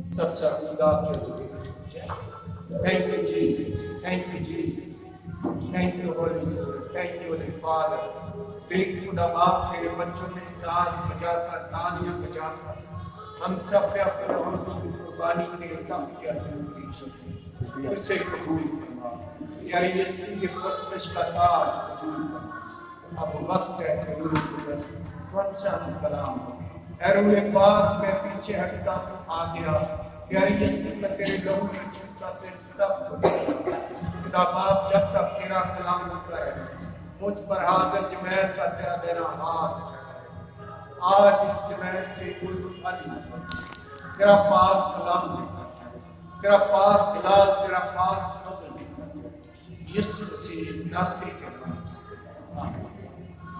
سب سے خدا کے جو Thank you, Jesus. Thank you, Jesus. Thank you, Holy Spirit. Thank you, Holy Father. بے خدا باپ تیرے بچوں نے ساز بجا تھا، تالیاں بجا تھا، ہم سب فرعون کی قربانی تیرے تخت کے حضور کی چھوٹی اسے قبول فرما۔ پیارے یسوع کے پرستش کا تاج قبول فرما۔ اب وقت ہے کہ روح القدس کون سا کلام ہو۔ اے روح پاک میں پیچھے ہٹتا ہوں، آ گیا۔ پیارے یسوع میں تیرے لہو میں چھوٹا تیرے سب کو خدا باپ جب تک تیرا کلام ہوتا ہے مجھ پر حاضر جمعیت کا تیرا دینا ہاتھ ہے۔ آج اس جمعیت سے کوئی خالی نہ تیرا پاک کلام ہے، تیرا پاک جلال، تیرا پاک فضل یسوع مسیح ناصری کے نام سے آمین۔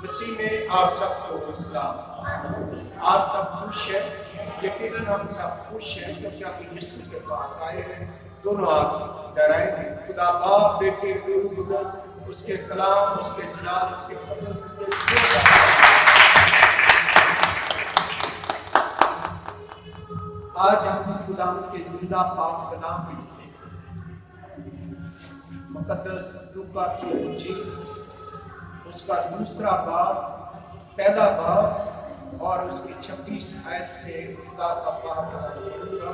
مسیح میں آپ سب کو اسلام۔ آپ سب خوش ہیں، یقیناً ہم سب خوش ہیں کیونکہ آپ یسوع کے پاس آئے ہیں۔ دونوں ہاتھ ڈرائے ہیں، خدا باپ بیٹے روح القدس، اس کے کلام، اس کے جلال، اس کے فضل آج ہم خدا کے زندہ پاک کلام میں سے مقدس لوکا کی انجیل اس کا دوسرا باب، پہلا باب اور اس کی 26 آیت سے خدا کا پاک کلام ہوگا۔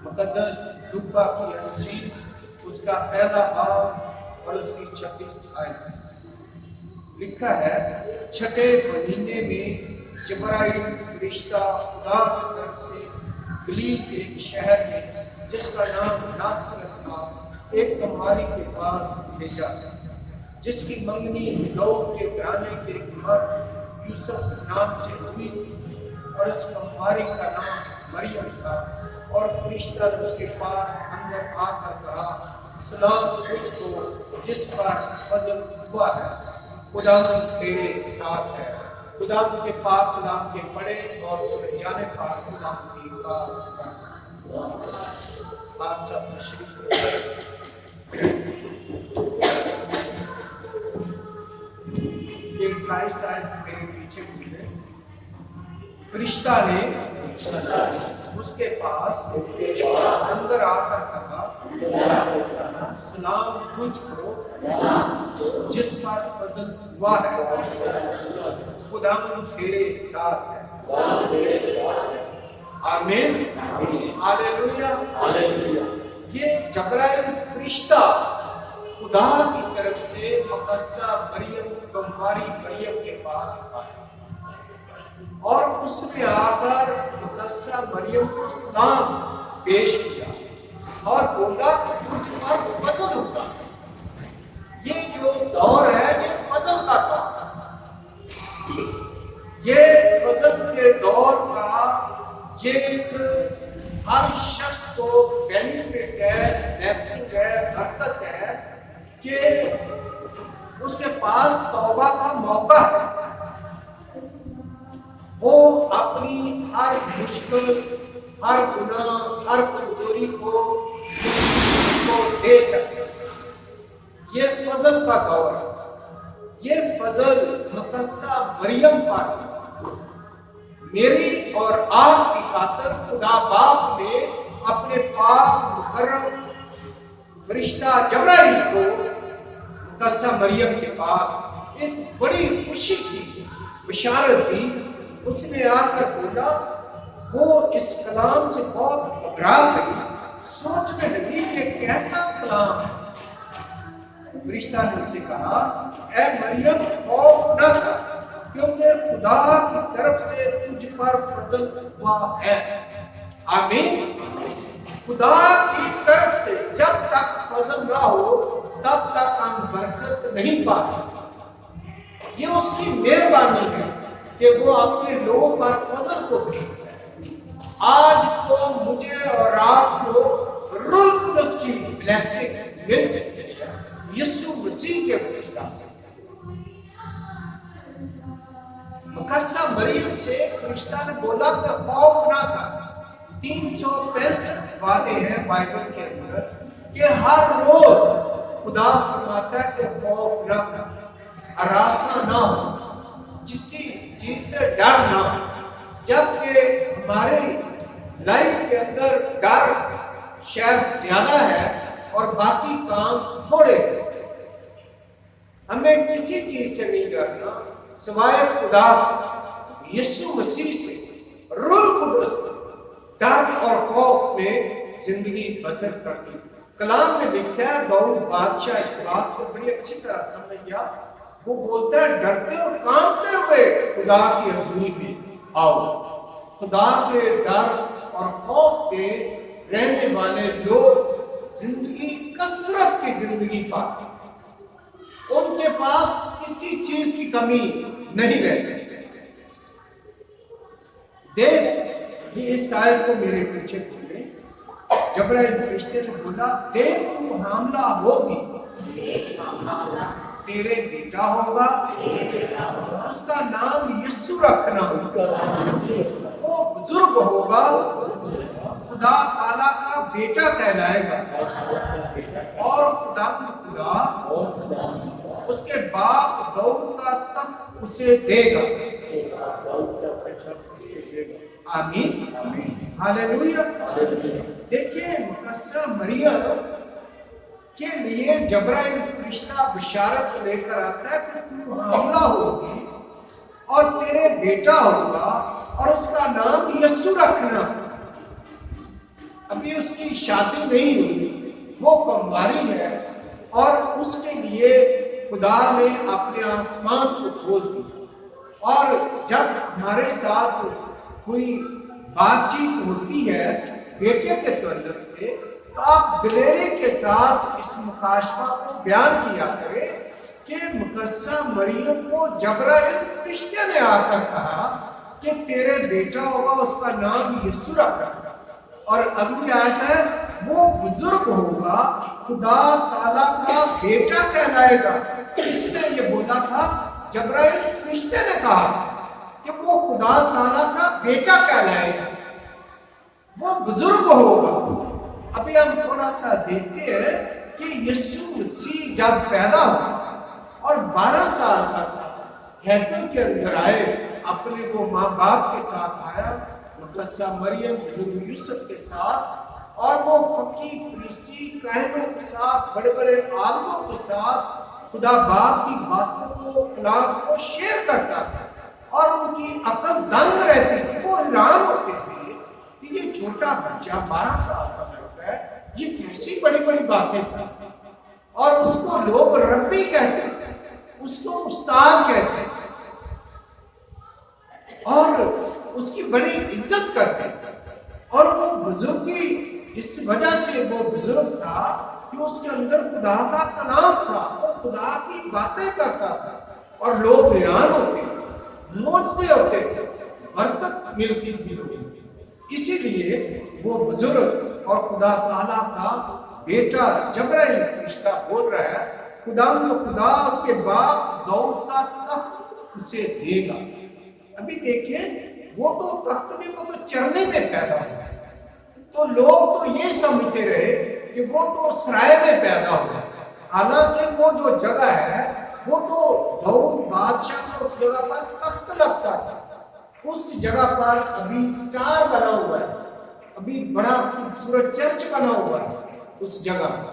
مقدس لوکا کی انجیل اس کا پہلا باب اور اس کی 26 آیت سے لکھا ہے، چھٹے مہینے میں جبرائیل فرشتہ خدا کی طرف سے گلیل کے ایک شہر میں جس کا نام ناصرت تھا ایک کماری کے پاس بھیجا، جس کی منگنی لوگ کے گھرانے کے ایک مرد یوسف نام سے ہوئی تھی، اور اس کماری کا نام مریم تھا۔ اور فرشتہ اس کے پاس اندر آ کر کہا، سلام تجھ کو جس پر فضل ہوا ہے، خدا تیرے ساتھ ہے۔ خدا کے پاک کلام کے پڑھے اور سنے جانے پر خدا کی پاس آپ سب تشریف ایک ٹرائی سائڈ میرے پیچھے ہوئے، فرشتہ نے اس کے پاس اندر آ کر کہا، سلام تجھ کو جس پر فضل ہوا ہے، خدا تیرے ساتھ ہے۔ آمین، ہاللیلویہ۔ یہ جبرائیل فرشتہ خدا کی طرف سے مقدسہ مریم کماری مریم کے پاس آیا اور اس نے آ کر مقدسہ مریم کو سلام پیش کیا اور بولا کہ تجھ پر فضل ہوگا۔ یہ جو دور ہے یہ فضل کا دور ہے، یہ فضل کے دور کا یہ ایک ہر شخص کو بینیفٹ ہے، بلیسنگ ہے، برکت ہے کہ اس کے پاس توبہ کا موقع ہے۔ وہ اپنی ہر مشکل، ہر گناہ، ہر کمزوری کو دے سکتے ہیں۔ یہ فضل کا دور ہے۔ یہ فضل مقدسہ مریم پر میری اور آپ کی خاطر خدا باپ نے اپنے پاک مکرم فرشتہ جبرائیل کو مقدسہ مریم کے پاس ایک بڑی خوشی کی بشارت دی۔ اس نے آ کر بولا، وہ اس کلام سے بہت گھبرا گئی، سوچنے لگی کہ کیسا سلام ہے۔ فرشتہ نے اس سے کہا، اے مریم خوف نہ کر، کیونکہ خدا کی طرف سے تجھ پر فضل ہوا ہے۔ آمین۔ خدا کی طرف سے جب تک فضل نہ ہو تب تک ہم برکت نہیں پا سکتے۔ یہ اس کی مہربانی ہے کہ وہ اپنے لوگوں پر فضل کو بھیجتا ہے۔ آج تو مجھے اور آپ کو روح القدس کی بلیسنگ مل چکی ہے یسوع مسیح کے وسیلہ سے۔ مقدسہ مریم سے فرشتہ نے بولا کہ خوف نہ کر۔ 365 وعدے ہیں بائبل کے اندر کہ ہر روز خدا فرماتا ہے کہ خوف نہ کر، ہراساں نہ ہو، کسی چیز سے ڈر نہ ہو، جبکہ ہمارے لائف کے اندر ڈر شاید زیادہ ہے اور باقی کام تھوڑے ہیں۔ ہمیں کسی چیز سے نہیں ڈرنا سوائے خدا سے، یسوع مسیح سے، روح القدس سے۔ ڈر اور خوف میں زندگی بسر کرتی۔ کلام میں لکھا ہے، داؤد بادشاہ اس بات کو بڑی اچھی طرح سمجھ گیا۔ وہ بولتا ہے ڈرتے اور کانپتے ہوئے خدا کی حضوری میں آؤ۔ خدا کے ڈر اور خوف کے رہنے والے لوگ زندگی کثرت کی زندگی پاتے، ان کے پاس کسی چیز کی کمی نہیں رہتی۔ دیکھ، یہ اس آیت کو میرے پیچھے چلے، جبرائیل فرشتے نے بولا دیکھ تو حاملہ ہوگی، تیرے بیٹا ہوگا، اس کا نام یسوع رکھنا، وہ بزرگ ہوگا، خدا تعالیٰ کا بیٹا کہلائے گا، اور خدا اس کے باپ داؤد کا تخت اسے دے گا۔ آمین، ہاللیلویہ۔ دیکھیں، مقدسہ مریم کے لیے جبرائیل فرشتہ بشارت لے کر آتا ہے کہ تو حاملہ ہوگی اور تیرے بیٹا ہوگا اور اس کا نام یسوع رکھنا۔ ابھی اس کی شادی نہیں ہوئی، وہ کنواری ہے، اور اس کے لیے خدا نے اپنے آسمان کو کھول دیا۔ اور جب ہمارے ساتھ کوئی بات چیت ہوتی ہے بیٹے کے تعلق سے، تو آپ دلیری کے ساتھ اس مکاشفہ کو بیان کیا کرے کہ مقدسہ مریم کو جبرائیل فرشتے نے آ کر کہا کہ تیرے بیٹا ہوگا، اس کا نام یسوع رکھنا، اور اگلی آیت ہے وہ بزرگ ہوگا، خدا تعالیٰ کا بیٹا کہلائے گا۔ اس نے یہ بولا تھا، جبرائیل فرشتے نے کہا کہ وہ خدا تعالیٰ کا بیٹا کہلائے گا، وہ بزرگ ہوگا۔ ابھی ہم تھوڑا سا دیکھتے ہیں کہ یسوع مسیح جب پیدا ہوا اور 12 سال تک ہیکل کے اندر آئے، اپنے وہ ماں باپ کے ساتھ آیا، مقدسہ مریم بزرگ یوسف کے ساتھ، اور وہ فقی فریسی کہنوں کے ساتھ، بڑے بڑے عالموں کے ساتھ خدا باپ کی باتوں کو، کلام کو شیئر کرتا تھا، اور ان کی عقل دنگ رہتی تھی۔ وہ حیران ہوتے تھے کہ یہ چھوٹا بچہ 12 سال کا لڑکا ہے، یہ کیسی بڑی بڑی باتیں کرتا ہے، اور اس کو لوگ ربی کہتے ہیں، اس کو استاد کہتے ہیں، اور اس کی بڑی عزت کرتے ہیں۔ اور وہ بزرگی اس وجہ سے وہ بزرگ تھا کہ اس کے اندر خدا کا کلام تھا، وہ خدا کی باتیں کرتا تھا، اور لوگ حیران ہوتے تھے، معجزے ہوتے تھے، برکت ملتی تھی۔ اسی لیے وہ بزرگ اور خدا تعالیٰ کا بیٹا جبرائیل فرشتہ بول رہا ہے، خدا اس کے باپ داؤد کا تخت اسے دے گا۔ ابھی دیکھیں، وہ تو تخت میں، وہ تو چرنے میں پیدا ہوا، تو لوگ تو یہ سمجھتے رہے کہ وہ تو سرائے میں پیدا ہوا، حالانکہ وہ جو جگہ ہے وہ تو داؤد بادشاہ کا اس جگہ پر تخت لگتا تھا۔ اس جگہ پر ابھی سٹار بنا ہوا ہے، ابھی بڑا خوبصورت چرچ بنا ہوا ہے اس جگہ پر۔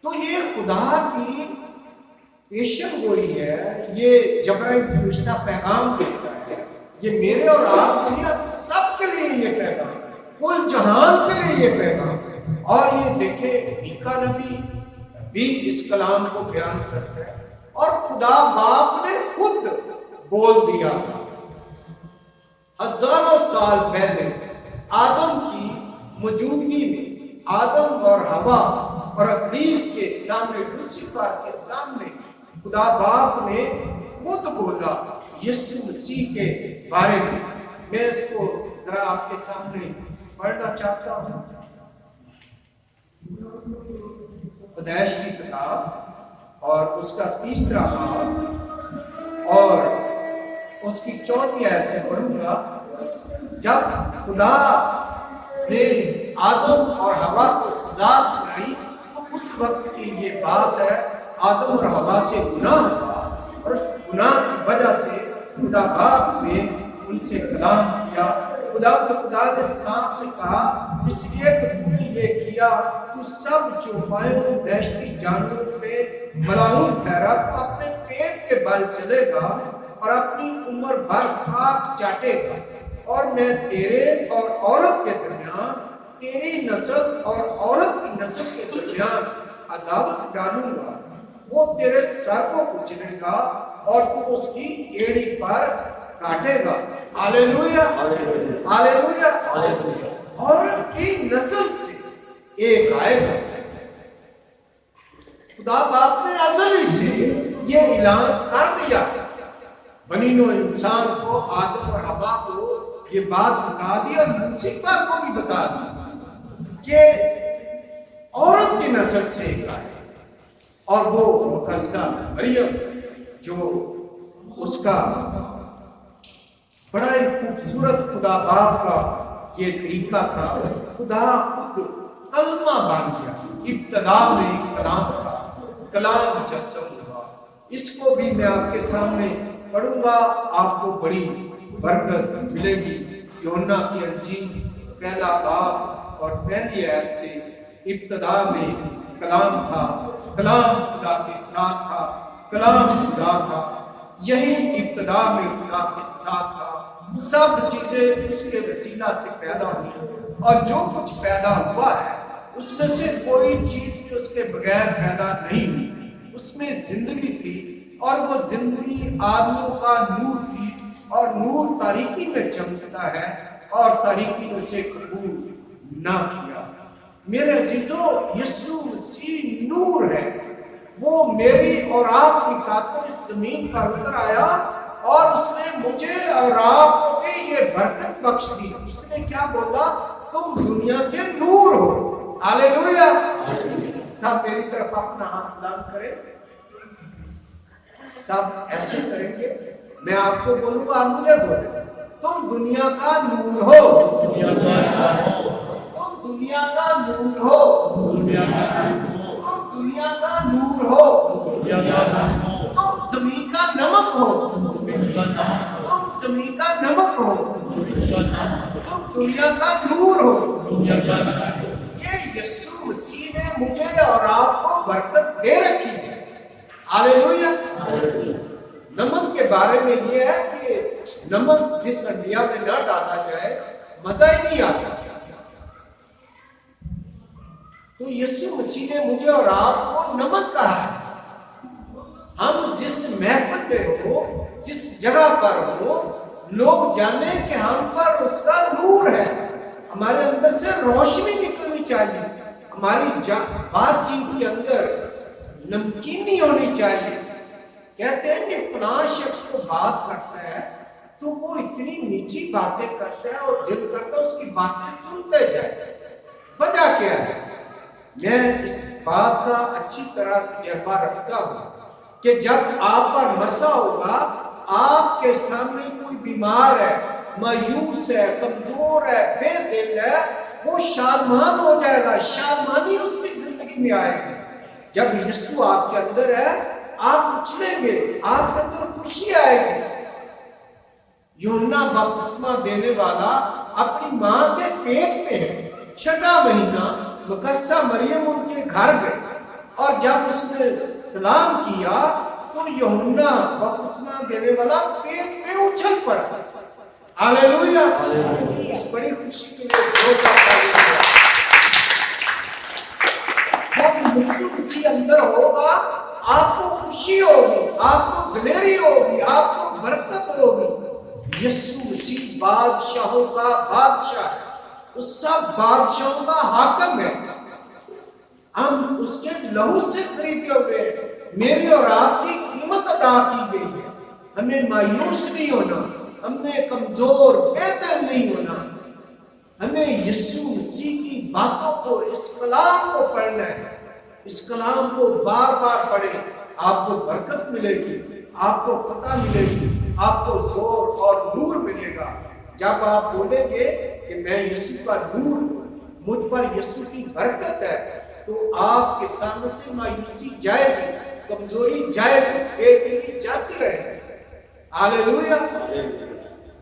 تو یہ خدا کی پیشن گوئی ہے، یہ جبرائیل فرشتہ پیغام دیتا ہے، یہ میرے اور آپ کے لیے، سب کے لیے یہ پیغام، کل جہان کے لیے یہ پیغام۔ اور یہ دیکھیں، میکا نبی بھی اس کلام کو بیان کرتا ہے، اور خدا باپ نے خود بول دیا تھا ہزاروں سال پہلے آدم کی موجودگی میں، آدم اور حوا اور ابلیس کے سامنے، لوسیفر کے سامنے خدا باپ نے خود بولا یسوع مسیح کے بارے میں۔ میں اس کو ذرا آپ کے سامنے پڑھنا چاہتا ہوں۔ پیدائش کی کتاب اور اس کا 3 باب اور اس کی 4 آیت سے پڑھوں گا۔ جب خدا نے آدم اور حوا کو سزا سنائی، تو اس وقت کی یہ بات ہے، آدم اور حوا سے گناہ ہوا، اور اس گناہ کی وجہ سے خدا باپ نے ان سے کلام کیا، خدا نے سانپ سے کہا اس لیے کہ تو نے یہ کیا تو سب چوپایوں دہشتی جانوروں پہ ملعون ٹھہرا، تو اپنے پیٹ کے بل چلے گا اور اپنی عمر بھر خاک چاٹے گا، اور میں تیرے اور عورت کے درمیان، تیری نسل اور عورت کی نسل کے درمیان عداوت ڈالوں گا، وہ تیرے سر کو کچلے گا اور تو اس کی ایڑی پر کاٹے گا۔ ہاللیلویا ہاللیلویا۔ عورت کی نسل سے ایک آئے گا۔ خدا باپ نے ازلی سے یہ اعلان کر دیا، بنی نوع انسان کو، آدم اور حوا کو یہ بات بتا دی، اور لوسیفر کو بھی بتا دی کہ عورت کی نسل سے ایک آئے، اور وہ مقدسہ مریم جو اس کا بڑا ہی خوبصورت خدا باپ کا یہ طریقہ تھا۔ خدا خود کلمہ بن گیا، ابتدا میں کلام تھا، کلام مجسم ہوا۔ اس کو بھی میں آپ کے سامنے پڑھوں گا، آپ کو بڑی برکت ملے گی۔ یوحنا کی انجیل پہلا باب اور پہلی آیت سے، ابتدا میں کلام تھا، کلام خدا کے ساتھ تھا، کلام خدا تھا، یہی ابتدا میں خدا کے ساتھ تھا، سب چیزیں اس کے وسیلہ سے پیدا ہوئی، اور جو کچھ پیدا ہوا ہے اس میں سے کوئی چیز بھی اس کے بغیر پیدا نہیں ہوئی۔ اس میں زندگی تھی، اور وہ زندگی آدمیوں کا نور تھی، اور نور تاریکی میں چمکتا ہے، اور تاریکی نے اسے قبول نہ کیا۔ میرے عزیزو، یسوع مسیح نور ہے، وہ میری اور آپ کی خاطر اس زمین پر اتر آیا، اور اس نے مجھے اور آپ کو بھی یہ برکت بخش دی۔ اس نے کیا بولا؟ تم دنیا کے نور ہو۔ ہاللیلویا۔ سب میری طرف اپنا ہاتھ بلند کریں، سب ایسے کریں گے، میں آپ کو بولوں گا، آپ مجھے بولیں، تم دنیا کا نور ہو، تم دنیا کا نور ہو، تم دنیا کا نور ہو، تم زمین کا نمک ہو، تم زمین کا نمک ہو، تم دنیا کا نور ہو۔ یہ یسوع مسیح نے مجھے اور آپ کو برکت دے رکھی ہے۔ ہاللیلویا۔ نمک کے بارے میں یہ ہے کہ نمک جس انڈیا میں نہ ڈالا جائے مزہ ہی نہیں آتا۔ تو یسوع مسیح نے مجھے اور آپ کو نمک کہا ہے۔ ہم جس محفل میں ہو، جس جگہ پر ہو، لوگ جانیں کہ ہم پر اس کا نور ہے، ہمارے اندر سے روشنی نکلنی چاہیے، ہماری بات چیت کے اندر نمکینی ہونی چاہیے۔ کہتے ہیں کہ فلاں شخص کو بات کرتا ہے تو وہ اتنی نیچی باتیں کرتا ہے، اور دل کرتا ہے اس کی باتیں سنتے جائے۔ وجہ کیا ہے؟ میں اس بات کا اچھی طرح تجربہ رکھتا ہوں کہ جب آپ پر مسا ہوگا، آپ کے سامنے کوئی بیمار ہے، مایوس ہے، کمزور ہے، بے دل ہے، وہ شادمان ہو جائے گا، شادمانی اس کی زندگی میں آئے گی۔ جب یسوع آپ کے اندر ہے، آپ اچھلیں گے، آپ کے اندر خوشی آئے گی۔ یوحنا بپتسمہ دینے والا اپنی ماں کے پیٹ میں ہے، 6واں مہینہ، مقدسہ مریم ان کے گھر گئے، اور جب اس نے سلام کیا تو یوحنا بپتسمہ دینے والا پیٹ میں اچھل پڑا۔ ہاللیلویا۔ اس بڑی خوشی کے لیے بہت جب یسوع مسیح اندر ہوگا، آپ کو خوشی ہوگی، آپ کو دلیری ہوگی، آپ کو برکت ہوگی۔ یسوع مسیح بادشاہوں کا بادشاہ ہے، وہ سب بادشاہوں کا حاکم ہے۔ ہم اس کے لہو سے خریدے ہوئے ہیں، میری اور آپ کی قیمت ادا کی گئی ہے۔ ہمیں مایوس نہیں ہونا، ہمیں کمزور بے دل نہیں ہونا، ہمیں یسوع مسیح کی باتوں کو، اس کلام کو پڑھنا ہے۔ اس کلام کو بار بار پڑھیں، آپ کو برکت ملے گی، آپ کو فتح ملے گی، آپ کو زور اور نور ملے گا۔ جب آپ بولیں گے کہ میں یسوع کا نور ہوں، مجھ پر یسوع کی برکت ہے، تو آپ کے سامنے سے مایوسی جائے گی، کمزوری جائے گی، بے دلی جاتی رہے گی۔ ہاللیلویا۔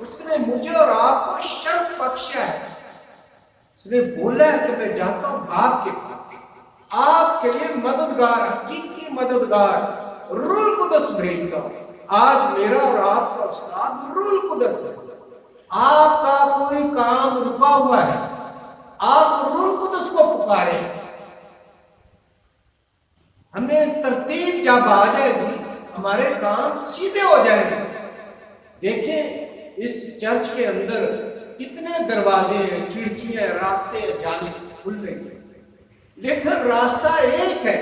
اس نے مجھے اور آپ کو شرف بخشا ہے. اس نے بولا ہے کہ میں جاتا ہوں باپ کے پاس، آپ کے لیے مددگار، حقیقی مددگار روح القدس بھیجتا ہوں. آج میرا اور آپ کا استاد روح القدس ہے. آپ کا کوئی کام رکا ہوا ہے، آپ روح القدس کو پکاریں. ہمیں ترتیب جب آ جائے گی ہمارے کام سیدھے ہو جائیں گے. دیکھیں اس چرچ کے اندر کتنے دروازے ہیں، کھڑکیاں، راستے جانے کھل رہے ہیں، لیکن راستہ ایک ہے.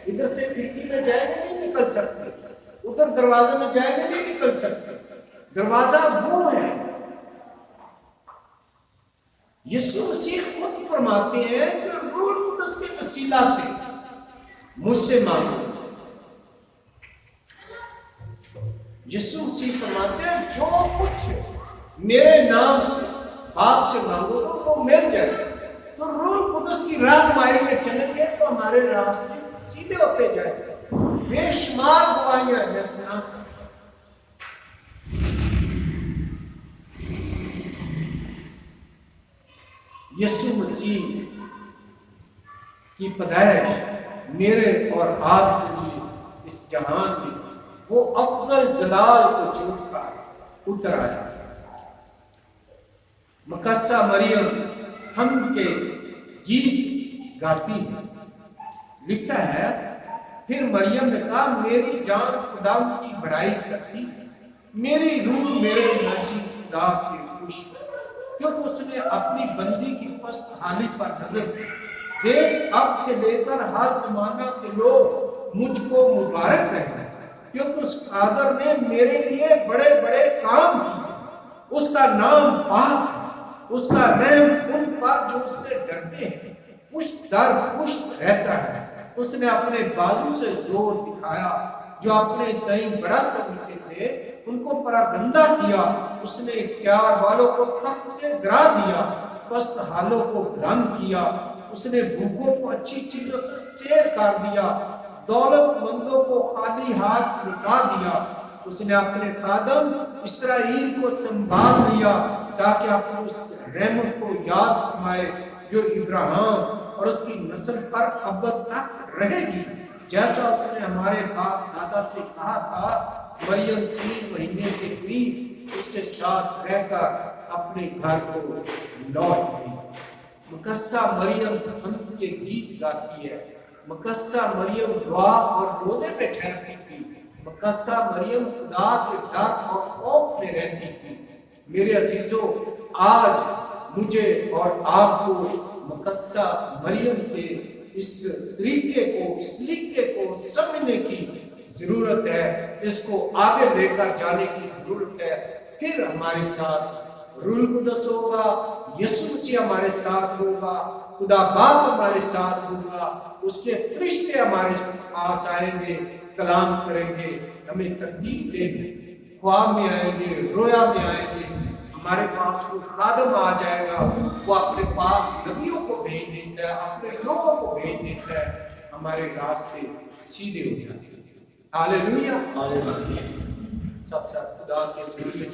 ادھر سے کھڑکی میں جائیں گے نہیں نکل سکتے، ادھر دروازے میں جائیں گے نہیں نکل سکتے. دروازہ وہ ہے. یسوع مسیح خود فرماتے ہیں کہ روح القدس کے وسیلہ سے مجھ سے مانگو. یسوع مسیح فرماتے ہیں جو کچھ میرے نام سے باپ سے مانگو تو وہ مل جائے. تو روح القدس کی رہنمائی میں چلیں گے تو ہمارے راستے سیدھے ہوتے جائیں گے. بے شمار گواہیاں ہیں سنا سکتے. یسوع مسیح کی پیدائش میرے اور آپ کے لیے اس جہان میں وہ افضل جلال کو چھوڑ کر اتر آیا. مقدسہ مریم ہم کے گیت گاتی ہے. لکھا ہے پھر مریم نے کہا میری جان خدا کی بڑائی کرتی، میری روح میرے ناجی خدا سے خوش، کیونکہ اس نے اپنی بندی کی پست حالی پر نظر دی. دیکھ اب سے لے کر ہر زمانہ کے لوگ مجھ کو مبارک کہتے ہیں، کیونکہ اس قادر نے میرے لیے بڑے بڑے کام کیے. اس کا نام پاک ہے، اس کا رحم ان پر جو اس سے ڈرتے ہیں پشت در پشت رہتا ہے. اس نے اپنے بازو سے زور دکھایا، جو اپنے تئیں بڑا سمجھتے تھے ان کو پراگندہ کیا. اس نے اختیار والوں کو تخت سے گرا دیا، پست حالوں کو بلند کیا. اس نے بھوکوں کو اچھی چیزوں سے سیر کر دیا، دولت مندوں کو خالی ہاتھ لٹا دیا. اس نے اپنے خادم اسرائیل کو سنبھال لیا تاکہ اپنی اس رحمت کو یاد فرمائے جو ابراہیم اور اس کی نسل پر ابد تک رہے گی، جیسا اس نے ہمارے باپ دادا سے کہا تھا. مریم 3 مہینے کے قریب اس کے ساتھ رہ کر اپنے گھر کو لوٹ گئی. مقدسہ مریم ہم کے گیت گاتی ہے. مقدسہ مریم دعا اور روزے پہ ٹھہرتی تھی. مقدسہ مریم خدا کے ڈر اور خوف میں رہتی تھی. میرے عزیزوں، آج مجھے اور آپ کو مقدسہ مریم کے اس طریقے کو، سلیقے کو سمجھنے کی ضرورت ہے. اس کو آگے لے کر جانے کی ضرورت ہے. پھر ہمارے ساتھ روح القدس ہوگا، یسوع مسیح ہمارے ساتھ ہوگا، خدا باپ ہمارے ساتھ ہوگا، اس کے فرشتے ہمارے پاس آئیں گے، کلام کریں گے، ہمیں ترتیب دیں گے، خواب میں آئیں گے، رویا میں آئیں گے. ہمارے پاس کوئی خادم آ جائے گا، وہ اپنے پاک نبیوں کو بھیج دیتا ہے، اپنے لوگوں کو بھیج دیتا ہے. ہمارے راستے سیدھے ہو جاتے ہیں. ہاللیلویہ. سب خدا کے ذریعے